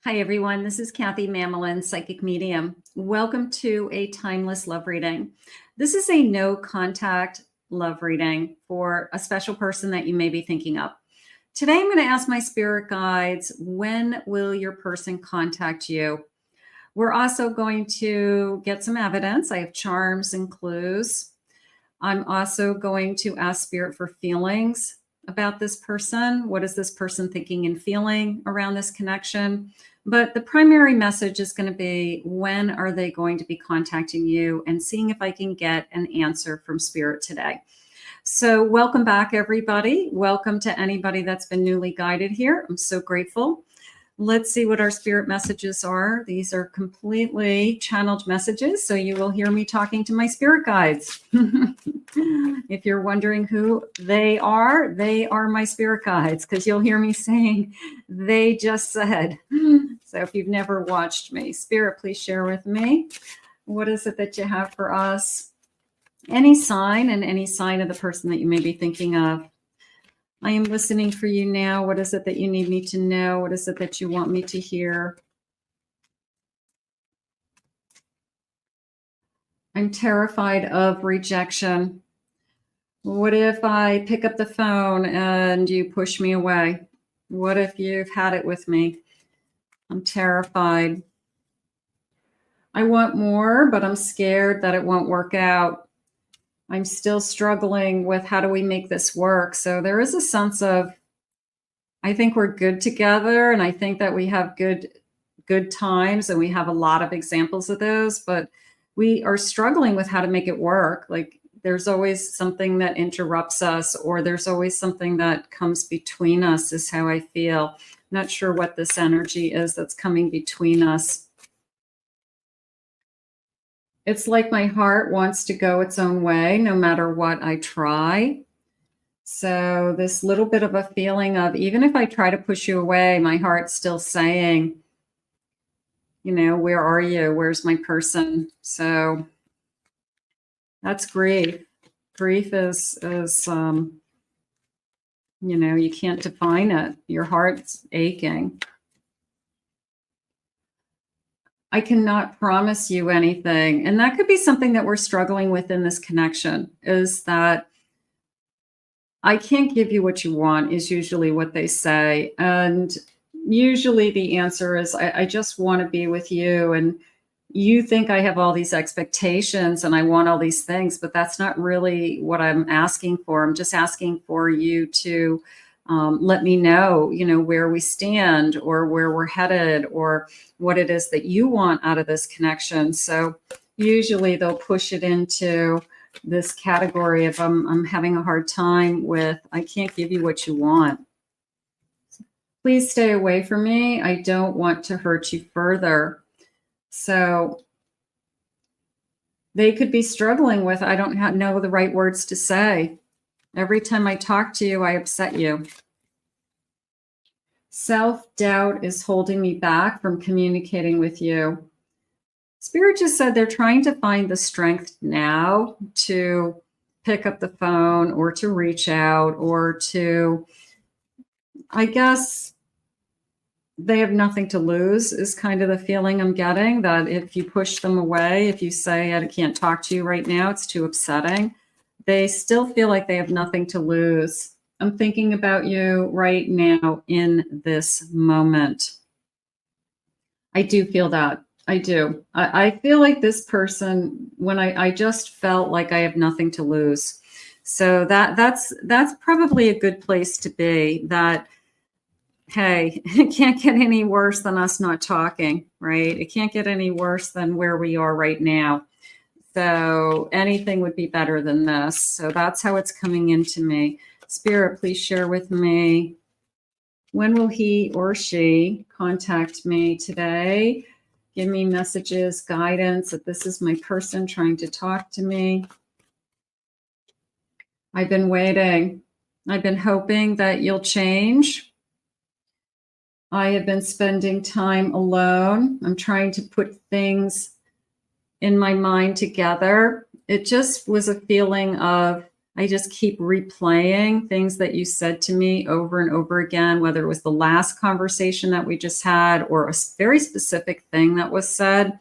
Hi, everyone. This is Kathy Mamelin, Psychic Medium. Welcome to a timeless love reading. This is a no contact love reading for a special person that you may be thinking of. Today, I'm going to ask my spirit guides, when will your person contact you? We're also going to get some evidence. I have charms and clues. I'm also going to ask spirit for feelings about this person. What is this person thinking and feeling around this connection? But the primary message is going to be, when are they going to be contacting you, and seeing if I can get an answer from spirit today. So welcome back, everybody. Welcome to anybody that's been newly guided here. I'm so grateful. Let's see what our spirit messages are. These are completely channeled messages, so you will hear me talking to my spirit guides. If you're wondering who they are my spirit guides, because you'll hear me saying, they just said. So if you've never watched me, spirit, please share with me. What is it that you have for us? Any sign, and any sign of the person that you may be thinking of. I am listening for you now. What is it that you need me to know? What is it that you want me to hear? I'm terrified of rejection. What if I pick up the phone and you push me away? What if you've had it with me? I'm terrified. I want more, but I'm scared that it won't work out. I'm still struggling with, how do we make this work? So there is a sense of, I think we're good together, and I think that we have good times, and we have a lot of examples of those, but we are struggling with how to make it work. Like, there's always something that interrupts us, or there's always something that comes between us, is how I feel. I'm not sure what this energy is that's coming between us. It's like my heart wants to go its own way no matter what I try. So this little bit of a feeling of, even if I try to push you away, my heart's still saying, you know, where are you? Where's my person? So that's grief. Grief is you know, you can't define it. Your heart's aching. I cannot promise you anything. And that could be something that we're struggling with in this connection, is that I can't give you what you want, is usually what they say. And usually the answer is, I just want to be with you. And you think I have all these expectations and I want all these things, but that's not really what I'm asking for. I'm just asking for you to let me know, you know, where we stand, or where we're headed, or what it is that you want out of this connection. So usually they'll push it into this category of, I'm having a hard time with, I can't give you what you want. Please stay away from me. I don't want to hurt you further. So they could be struggling with, I don't know the right words to say. Every time I talk to you, I upset you. Self-doubt is holding me back from communicating with you. Spirit just said they're trying to find the strength now to pick up the phone, or to reach out, or to, I guess, they have nothing to lose, is kind of the feeling I'm getting, that if you push them away, if you say, I can't talk to you right now, it's too upsetting, they still feel like they have nothing to lose. I'm thinking about you right now in this moment. I do feel that. I do. I feel like this person, when I just felt like I have nothing to lose. So that's probably a good place to be, that, hey, it can't get any worse than us not talking, right? It can't get any worse than where we are right now. So anything would be better than this. So that's how it's coming into me. Spirit, please share with me, when will he or she contact me today? Give me messages, guidance, that this is my person trying to talk to me. I've been waiting. I've been hoping that you'll change. I have been spending time alone. I'm trying to put things in my mind together. It just was a feeling of, I just keep replaying things that you said to me over and over again, whether it was the last conversation that we just had or a very specific thing that was said.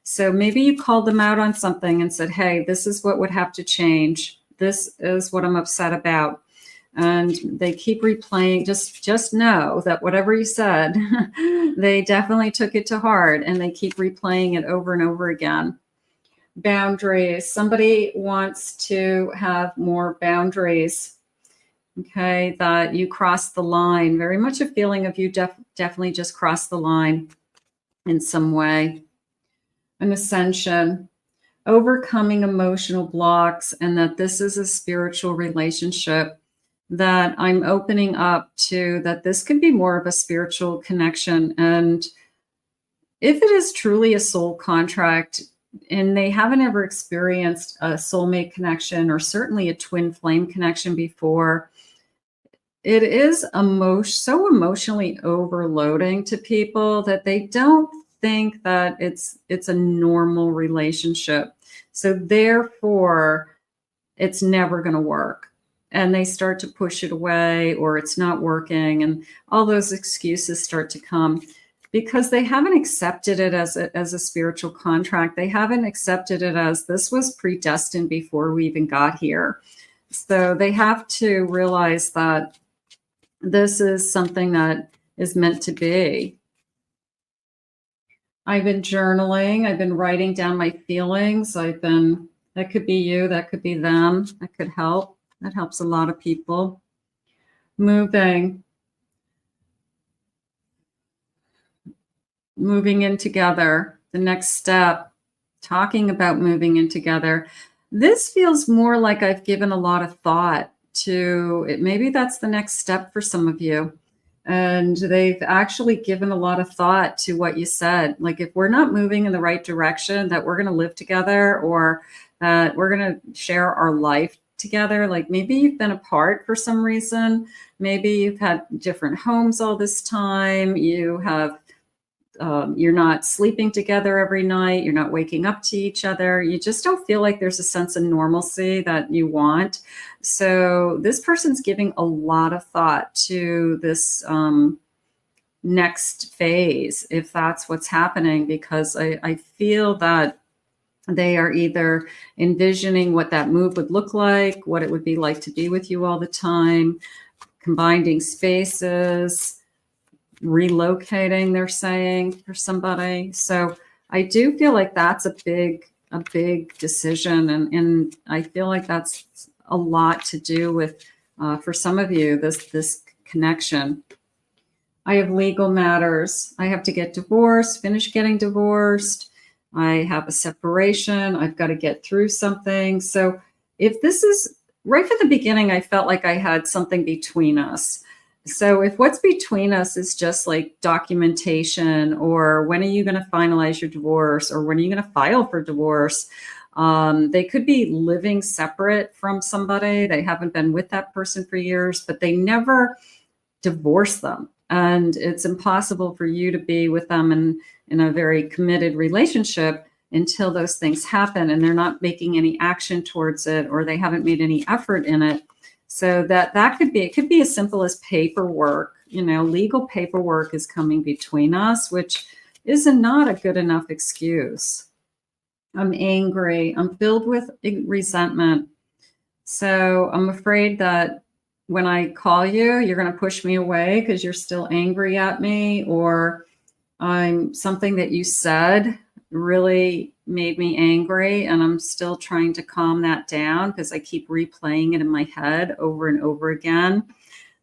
So maybe you called them out on something and said, hey, this is what would have to change. This is what I'm upset about. And they keep replaying. Just know that whatever you said, they definitely took it to heart, and they keep replaying it over and over again. Boundaries. Somebody wants to have more boundaries. Okay, that you crossed the line. Very much a feeling of you definitely just crossed the line in some way. An ascension, overcoming emotional blocks, and that this is a spiritual relationship that I'm opening up to, that this could be more of a spiritual connection. And if it is truly a soul contract and they haven't ever experienced a soulmate connection or certainly a twin flame connection before, it is so emotionally overloading to people that they don't think that it's a normal relationship. So therefore, it's never going to work. And they start to push it away, or it's not working, and all those excuses start to come because they haven't accepted it as a spiritual contract. They haven't accepted it as this was predestined before we even got here. So they have to realize that this is something that is meant to be. I've been journaling. I've been writing down my feelings. That could be you, that could be them, that could help. That helps a lot of people. Moving in together, the next step, talking about moving in together. This feels more like I've given a lot of thought to it. Maybe that's the next step for some of you. And they've actually given a lot of thought to what you said. Like, if we're not moving in the right direction, that we're going to live together, or that we're going to share our life together. Like, maybe you've been apart for some reason. Maybe you've had different homes all this time. You have, you're not sleeping together every night. You're not waking up to each other. You just don't feel like there's a sense of normalcy that you want. So this person's giving a lot of thought to this next phase, if that's what's happening, because I feel that they are either envisioning what that move would look like, what it would be like to be with you all the time, combining spaces, relocating, they're saying, for somebody. So I do feel like that's a big decision. And I feel like that's a lot to do with, for some of you, this connection. I have legal matters. I have to get divorced, finish getting divorced. I have a separation. I've got to get through something. So if this is right from the beginning, I felt like I had something between us. So if what's between us is just like documentation, or when are you going to finalize your divorce, or when are you going to file for divorce? They could be living separate from somebody. They haven't been with that person for years, but they never divorce them. And it's impossible for you to be with them in a very committed relationship until those things happen, and they're not making any action towards it, or they haven't made any effort in it. So that could be, it could be as simple as paperwork. Legal paperwork is coming between us, which is not a good enough excuse. I'm angry. I'm filled with resentment. So I'm afraid that when I call you, you're going to push me away because you're still angry at me, or something that you said really made me angry, and I'm still trying to calm that down because I keep replaying it in my head over and over again.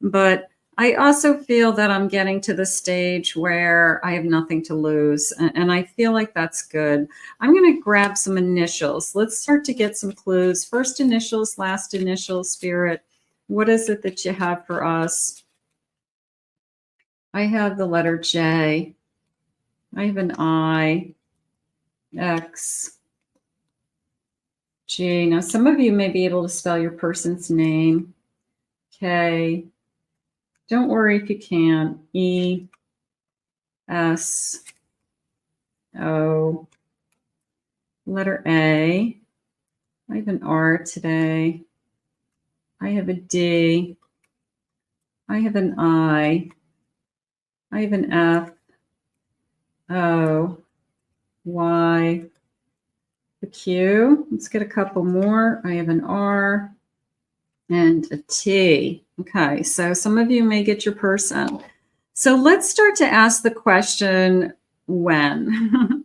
But I also feel that I'm getting to the stage where I have nothing to lose, and I feel like that's good. I'm going to grab some initials. Let's start to get some clues. First initials, last initials, Spirit. What is it that you have for us? I have the letter J. I have an I, X, G. Now, some of you may be able to spell your person's name. K. Don't worry if you can't. E, S, O. Letter A. I have an R today. I have a D. I have an I. I have an F. O. Y. A Q. Let's get a couple more. I have an R and a T. Okay, so some of you may get your person. So let's start to ask the question, when?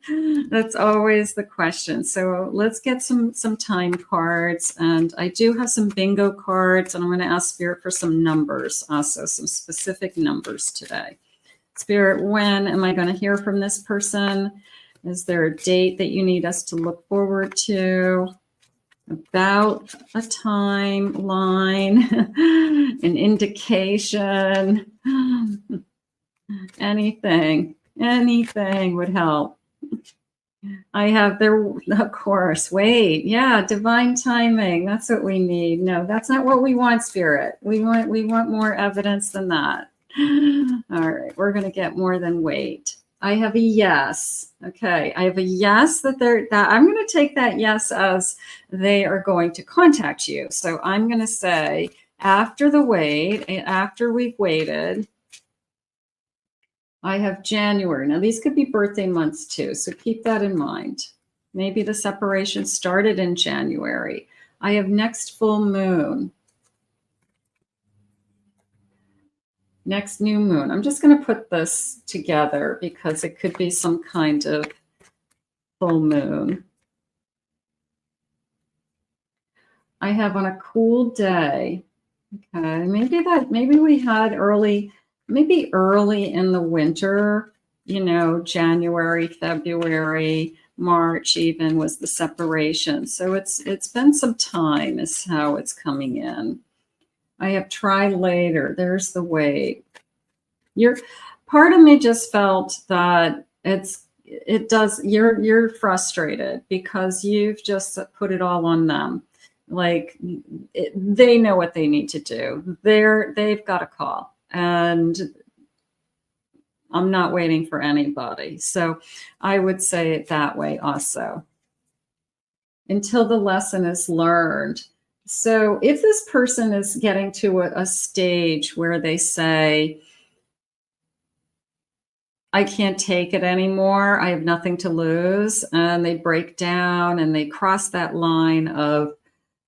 That's always the question. So let's get some time cards. And I do have some bingo cards, and I'm going to ask Spirit for some numbers also, some specific numbers today. Spirit, when am I going to hear from this person? Is there a date that you need us to look forward to? About a timeline, an indication, anything would help. I have there, of course, wait, yeah, divine timing. That's what we need. No, that's not what we want, Spirit. We want more evidence than that. All right, we're going to get more than wait. I have a yes. Okay, I have a yes that I'm going to take that yes as they are going to contact you. So I'm going to say after the wait, after we've waited, I have January. Now these could be birthday months too, so keep that in mind. Maybe the separation started in January. I have next full moon. Next new moon. I'm just going to put this together because it could be some kind of full moon. I have on a cool day. Okay, maybe we had maybe early in the winter, you know, January, February, March even was the separation. So it's been some time is how it's coming in. I have try later. There's the wait. Part of me just felt that you're frustrated because you've just put it all on them. Like they know what they need to do. They've got a call, and I'm not waiting for anybody. So I would say it that way also. Until the lesson is learned. So if this person is getting to a stage where they say, I can't take it anymore, I have nothing to lose, and they break down and they cross that line of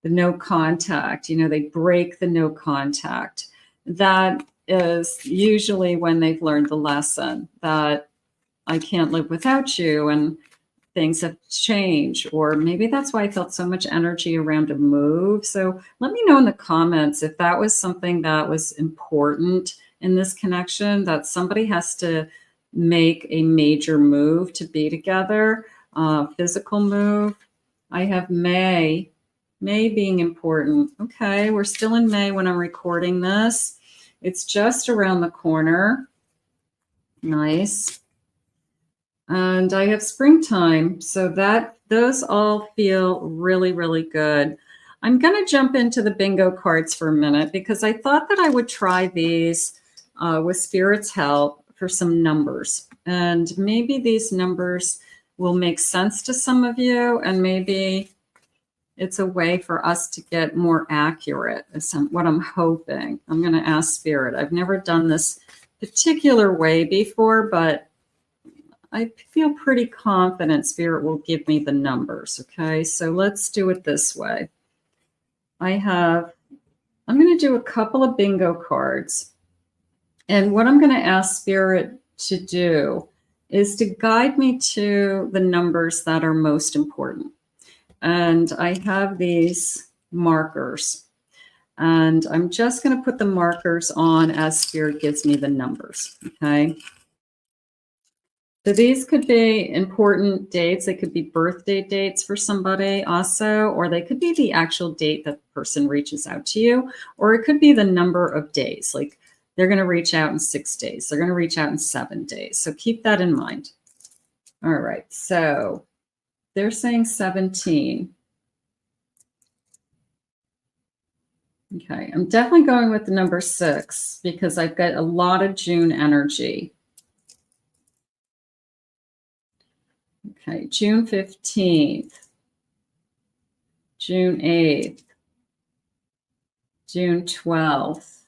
the no contact, you know, they break the no contact. That is usually when they've learned the lesson that I can't live without you and things have changed. Or maybe that's why I felt so much energy around a move. So let me know in the comments if that was something that was important in this connection, that somebody has to make a major move to be together, physical move. I have May being important. Okay, we're still in May when I'm recording this. It's just around the corner. Nice. And I have springtime. So those all feel really, really good. I'm going to jump into the bingo cards for a minute because I thought that I would try these with Spirit's help for some numbers. And maybe these numbers will make sense to some of you, and maybe it's a way for us to get more accurate, is what I'm hoping. I'm going to ask Spirit. I've never done this particular way before, but I feel pretty confident Spirit will give me the numbers. Okay, so let's do it this way. I'm going to do a couple of bingo cards. And what I'm going to ask Spirit to do is to guide me to the numbers that are most important. And I have these markers. And I'm just going to put the markers on as Spirit gives me the numbers. Okay. So these could be important dates. They could be birthday dates for somebody also, or they could be the actual date that the person reaches out to you, or it could be the number of days. Like they're going to reach out in 6 days. They're going to reach out in 7 days. So keep that in mind. All right. So they're saying 17. Okay. I'm definitely going with the number 6 because I've got a lot of June energy. Okay, June 15th, June 8th, June 12th,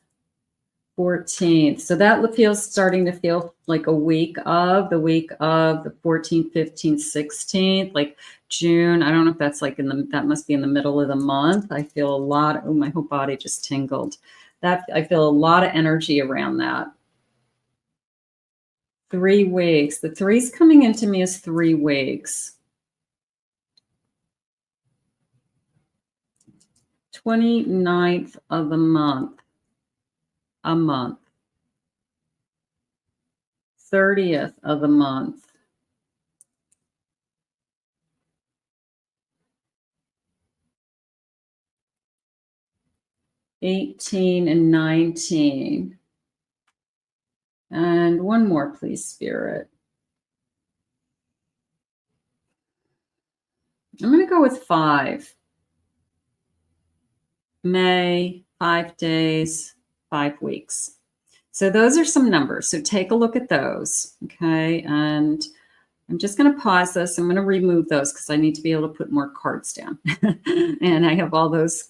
14th. So that feels starting to feel like the week of the 14th, 15th, 16th, like June. I don't know if that's like that must be in the middle of the month. I feel a lot. Oh, my whole body just tingled. I feel a lot of energy around that. 3 weeks. The 3's coming into me as 3 weeks. 29th of the month. A month. 30th of the month. '18 and 19. And one more, please, Spirit. I'm going to go with 5. May, 5 days, 5 weeks. So those are some numbers. So take a look at those. Okay. And I'm just going to pause this. I'm going to remove those because I need to be able to put more cards down. And I have all those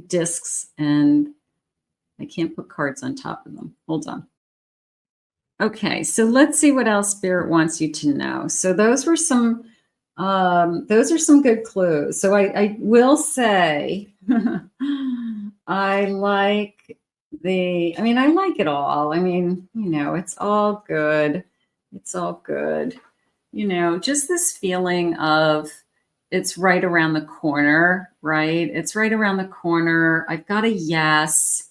discs, and I can't put cards on top of them. Hold on. Okay, so let's see what else Spirit wants you to know. So those are some good clues. So I will say I like it all. I mean, it's all good. It's all good. Just this feeling of it's right around the corner, right? It's right around the corner. I've got a yes.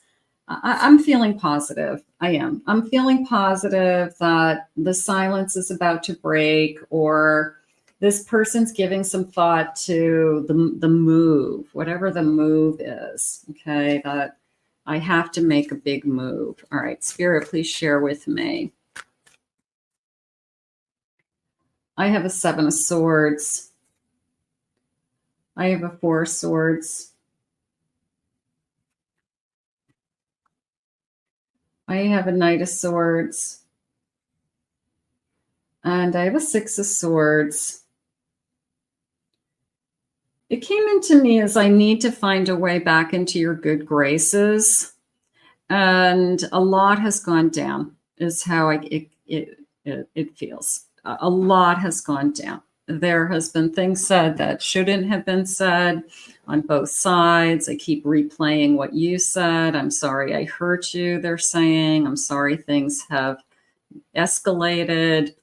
I'm feeling positive. I am. I'm feeling positive that the silence is about to break, or this person's giving some thought to the move, whatever the move is. Okay, that I have to make a big move. All right, Spirit, please share with me. I have a 7 of Swords. I have a 4 of Swords. I have a Knight of Swords. And I have a 6 of Swords. It came into me as I need to find a way back into your good graces. And a lot has gone down, is how it feels. A lot has gone down. There has been things said that shouldn't have been said on both sides. I keep replaying what you said. I'm sorry I hurt you, they're saying. I'm sorry things have escalated.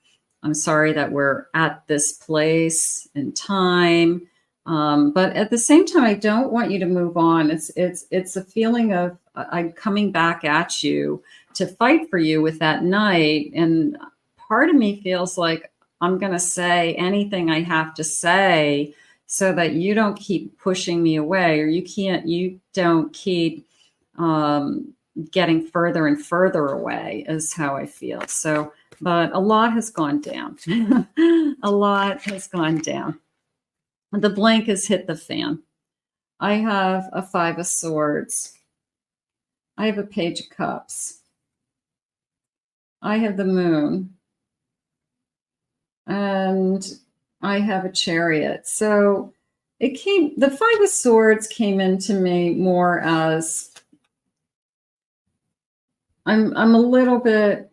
I'm sorry that we're at this place in time. But at the same time, I don't want you to move on. It's a feeling of I'm coming back at you to fight for you with that Knight. And part of me feels like I'm going to say anything I have to say so that you don't keep pushing me away, or you don't keep getting further and further away, is how I feel. So, but a lot has gone down. A lot has gone down. The blank has hit the fan. I have a 5 of Swords. I have a Page of Cups. I have the Moon. And I have a Chariot. So the 5 of Swords came into me more as I'm a little bit,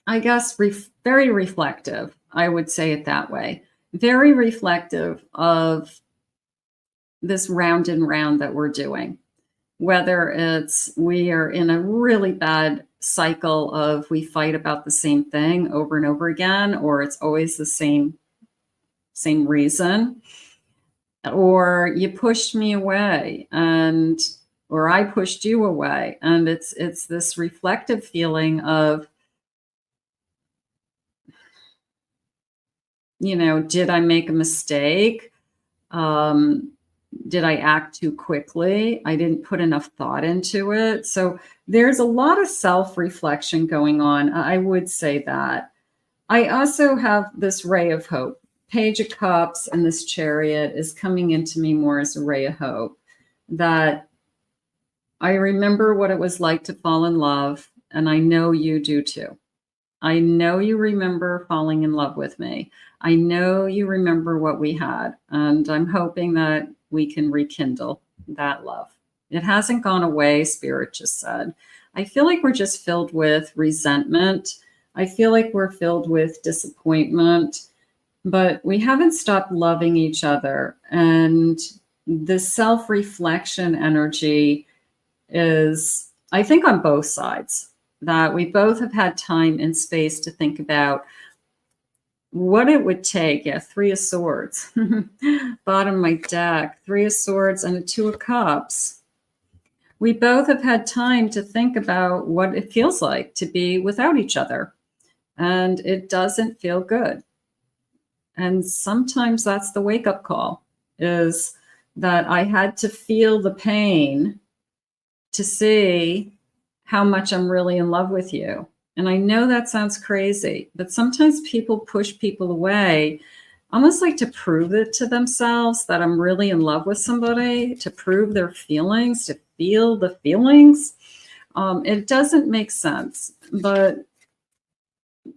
I guess, very reflective. I would say it that way. Very reflective of this round and round that we're doing. Whether it's we are in a really bad cycle of we fight about the same thing over and over again, or it's always the same reason, or you pushed me away or I pushed you away. And it's this reflective feeling of, did I make a mistake? Did I act too quickly? I didn't put enough thought into it. So there's a lot of self-reflection going on. I would say that. I also have this ray of hope. Page of Cups and this Chariot is coming into me more as a ray of hope, that I remember what it was like to fall in love, and I know you do too. I know you remember falling in love with me. I know you remember what we had, and I'm hoping that we can rekindle that love. It hasn't gone away, Spirit just said. I feel like we're just filled with resentment. I feel like we're filled with disappointment, but we haven't stopped loving each other. And the self-reflection energy is, I think, on both sides, that we both have had time and space to think about what it would take. Yeah, Three of Swords. Bottom of my deck, Three of Swords and a Two of Cups. We both have had time to think about what it feels like to be without each other. And it doesn't feel good. And sometimes that's the wake-up call, is that I had to feel the pain to see how much I'm really in love with you. And I know that sounds crazy, but sometimes people push people away, almost like to prove it to themselves that I'm really in love with somebody, to prove their feelings, to feel the feelings. It doesn't make sense, but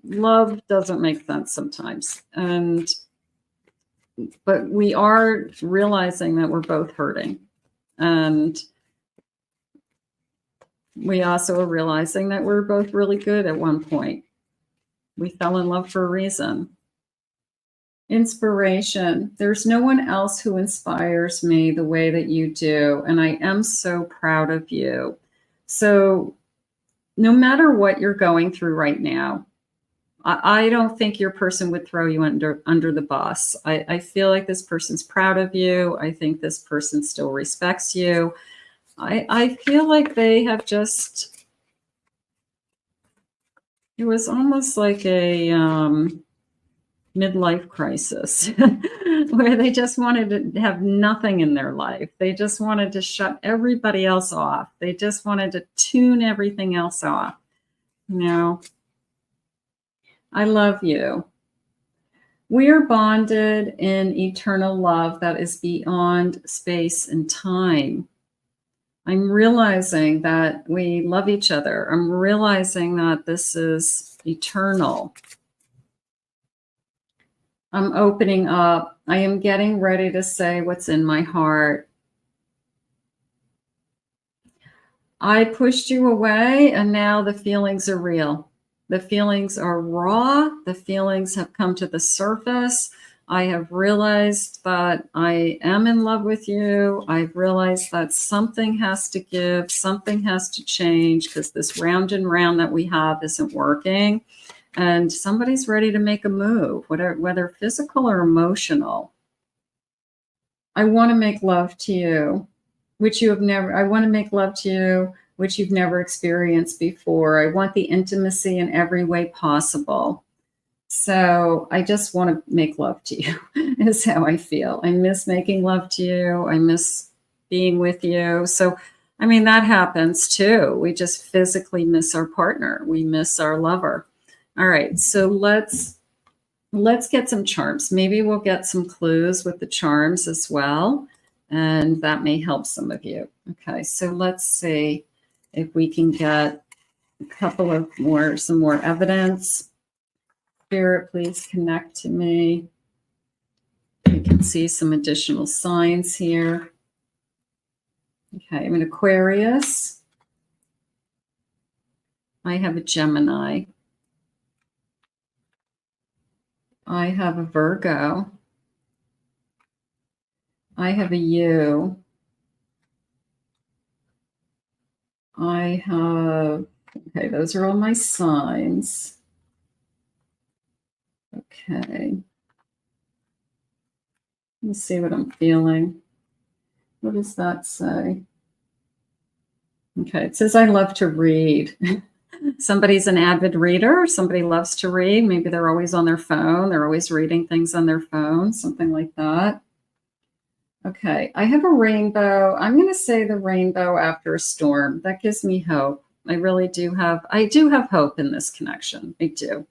love doesn't make sense sometimes. But we are realizing that we're both hurting. And we also are realizing that we're both really good at one point. We fell in love for a reason. Inspiration. There's no one else who inspires me the way that you do, and I am so proud of you. So no matter what you're going through right now, I don't think your person would throw you under the bus. I feel like this person's proud of you. I think this person still respects you. I feel like they have just, it was almost like a midlife crisis where they just wanted to have nothing in their life. They just wanted to shut everybody else off. They just wanted to tune everything else off. No, I love you. We are bonded in eternal love that is beyond space and time. I'm realizing that we love each other. I'm realizing that this is eternal. I'm opening up. I am getting ready to say what's in my heart. I pushed you away, and now the feelings are real. The feelings are raw. The feelings have come to the surface. I have realized that I am in love with you. I've realized that something has to give, something has to change, because this round and round that we have isn't working. And somebody's ready to make a move, whether physical or emotional. I want to make love to you, which you have never, I want to make love to you, which you've never experienced before. I want the intimacy in every way possible. So I just want to make love to you is how I feel. I miss making love to you. I miss being with you. So, I mean, that happens too. We just physically miss our partner. We miss our lover. All right. So let's get some charms. Maybe we'll get some clues with the charms as well. And that may help some of you. Okay. So let's see if we can get a couple of some more evidence. Spirit, please connect to me. You can see some additional signs here. Okay, I'm an Aquarius. I have a Gemini. I have a Virgo. I have a you. I have, okay, those are all my signs. Okay. Let me see what I'm feeling. What does that say? Okay, it says I love to read. Somebody's an avid reader. Somebody loves to read. Maybe they're always on their phone. They're always reading things on their phone, something like that. Okay, I have a rainbow. I'm going to say the rainbow after a storm. That gives me hope. I really do have, hope in this connection. I do.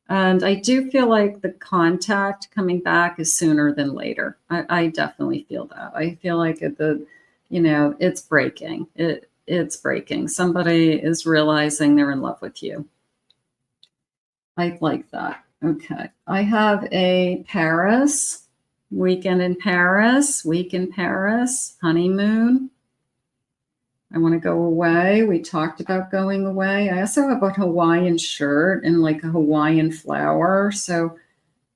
And I do feel like the contact coming back is sooner than later. I definitely feel that. I feel like it's breaking. It's breaking. Somebody is realizing they're in love with you. I like that. Okay. I have a Paris, weekend in Paris, week in Paris, honeymoon. I want to go away. We talked about going away. I also have a Hawaiian shirt and like a Hawaiian flower. So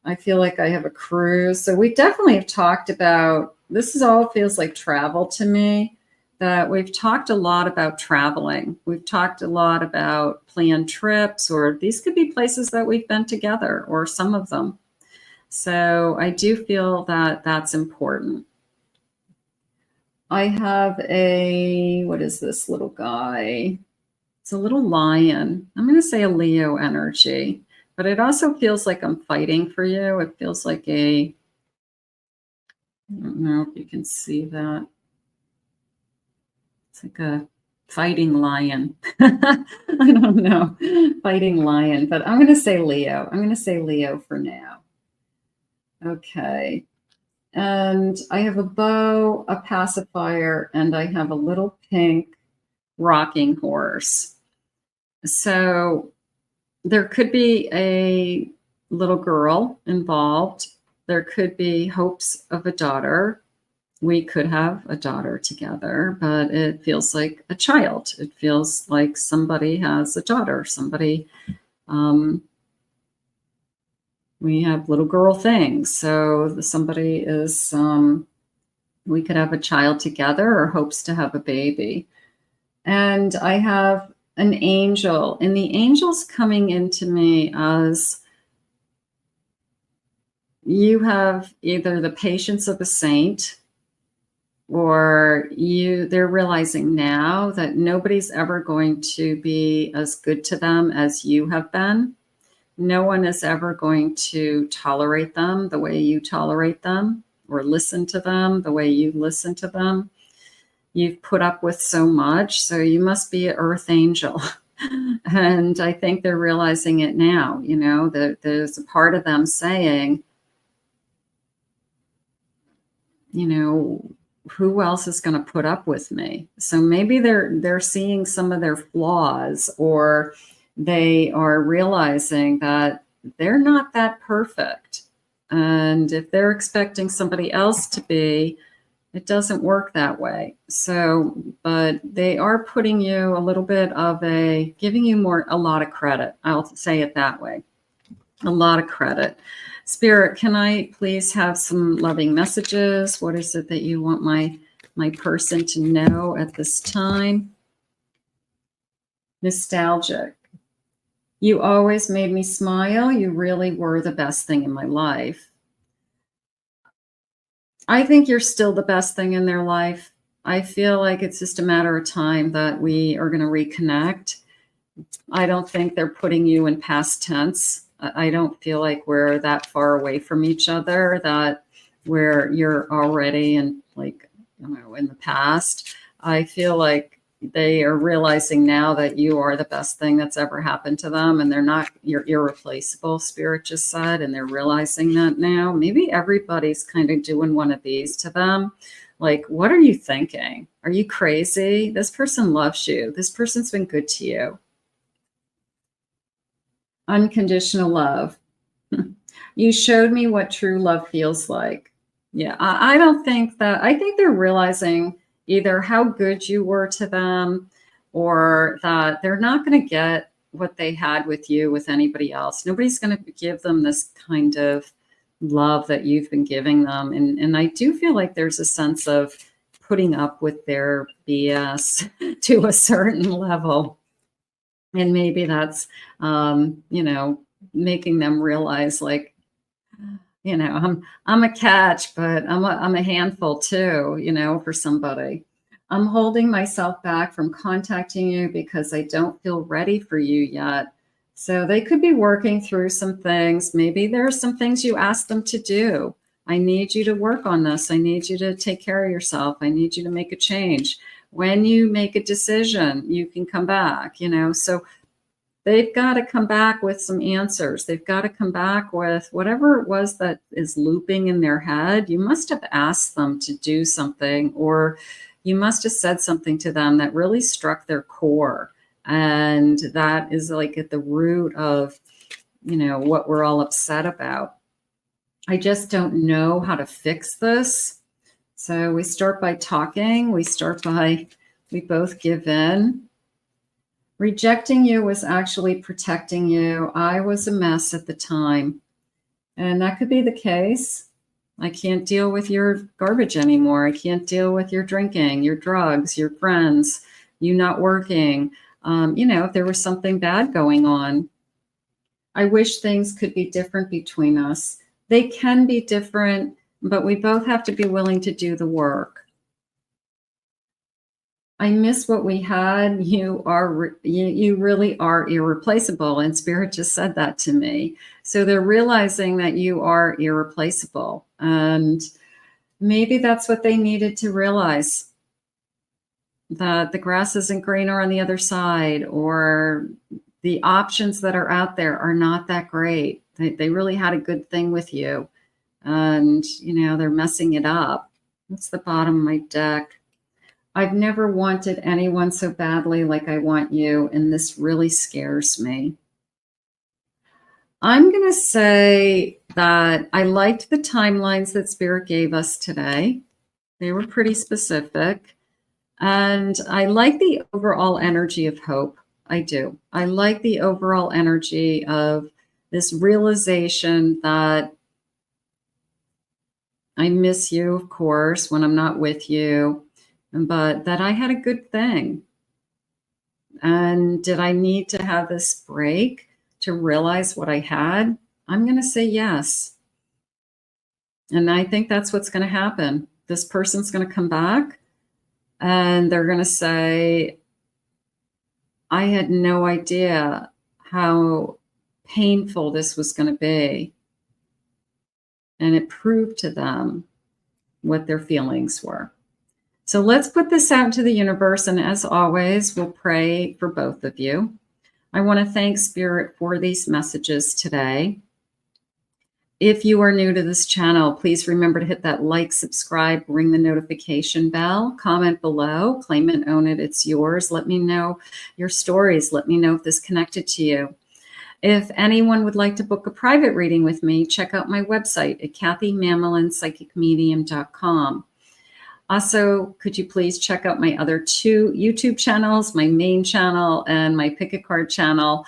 I feel like I have a cruise. So we definitely have talked about, this is all feels like travel to me, that we've talked a lot about traveling. We've talked a lot about planned trips, or these could be places that we've been together, or some of them. So I do feel that that's important. I have a, what is this little guy? It's a little lion. I'm going to say a Leo energy, but it also feels like I'm fighting for you. It feels like I don't know if you can see that. It's like a fighting lion. I don't know, fighting lion, but I'm going to say Leo. I'm going to say Leo for now. Okay. And I have a bow, a pacifier, and I have a little pink rocking horse. So there could be a little girl involved. There could be hopes of a daughter. We could have a daughter together, but it feels like a child. It feels like somebody has a daughter, somebody, we have little girl things. So somebody is, we could have a child together or hopes to have a baby. And I have an angel, and the angel's coming into me as you have either the patience of a saint, or they're realizing now that nobody's ever going to be as good to them as you have been. No one is ever going to tolerate them the way you tolerate them, or listen to them the way you listen to them. You've put up with so much, so you must be an earth angel. And I think they're realizing it now, you know, that there's a part of them saying, you know, who else is going to put up with me? So maybe they're seeing some of their flaws, or they are realizing that they're not that perfect. And if they're expecting somebody else to be, it doesn't work that way. So, but they are putting you a little bit of giving you a lot of credit. I'll say it that way. A lot of credit. Spirit, can I please have some loving messages? What is it that you want my person to know at this time? Nostalgic. You always made me smile. You really were the best thing in my life. I think you're still the best thing in their life. I feel like it's just a matter of time that we are going to reconnect. I don't think they're putting you in past tense. I don't feel like we're that far away from each other, that where you're already in, like, I don't know, in the past. I feel like they are realizing now that you are the best thing that's ever happened to them, and you're irreplaceable, Spirit just said, and they're realizing that now. Maybe everybody's kind of doing one of these to them. Like, what are you thinking? Are you crazy? This person loves you. This person's been good to you. Unconditional love. You showed me what true love feels like. Yeah, I don't think that, I think they're realizing either how good you were to them, or that they're not going to get what they had with you with anybody else. Nobody's going to give them this kind of love that you've been giving them. And I do feel like there's a sense of putting up with their BS to a certain level. And maybe that's, you know, making them realize, like, you know, I'm a catch, but I'm a handful too, you know, for somebody. I'm holding myself back from contacting you because I don't feel ready for you yet. So they could be working through some things. Maybe there are some things you asked them to do. I need you to work on this. I need you to take care of yourself. I need you to make a change. When you make a decision, you can come back, you know. So they've got to come back with some answers. They've got to come back with whatever it was that is looping in their head. You must have asked them to do something, or you must have said something to them that really struck their core. And that is like at the root of what we're all upset about. I just don't know how to fix this. So we start by talking. We both give in. Rejecting you was actually protecting you. I was a mess at the time. And that could be the case. I can't deal with your garbage anymore. I can't deal with your drinking, your drugs, your friends, you not working. If there was something bad going on. I wish things could be different between us. They can be different, but we both have to be willing to do the work. I miss what we had. You really are irreplaceable. And Spirit just said that to me. So they're realizing that you are irreplaceable. And maybe that's what they needed to realize, that the grass isn't greener on the other side, or the options that are out there are not that great. They really had a good thing with you. And, they're messing it up. That's the bottom of my deck. I've never wanted anyone so badly like I want you, and this really scares me. I'm going to say that I liked the timelines that Spirit gave us today. They were pretty specific. And I like the overall energy of hope. I do. I like the overall energy of this realization that I miss you, of course, when I'm not with you, but that I had a good thing. And did I need to have this break to realize what I had? I'm going to say yes. And I think that's what's going to happen. This person's going to come back and they're going to say, I had no idea how painful this was going to be. And it proved to them what their feelings were. So let's put this out into the universe. And as always, we'll pray for both of you. I want to thank Spirit for these messages today. If you are new to this channel, please remember to hit that like, subscribe, ring the notification bell, comment below, claim it, own it, it's yours. Let me know your stories. Let me know if this connected to you. If anyone would like to book a private reading with me, check out my website at kathymamolinspsychicmedium.com. Also, could you please check out my other 2 YouTube channels, my main channel and my Pick a Card channel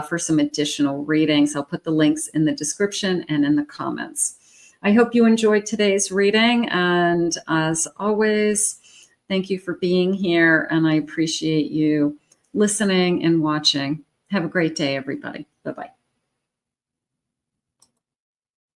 for some additional readings. I'll put the links in the description and in the comments. I hope you enjoyed today's reading. And as always, thank you for being here. And I appreciate you listening and watching. Have a great day, everybody. Bye-bye.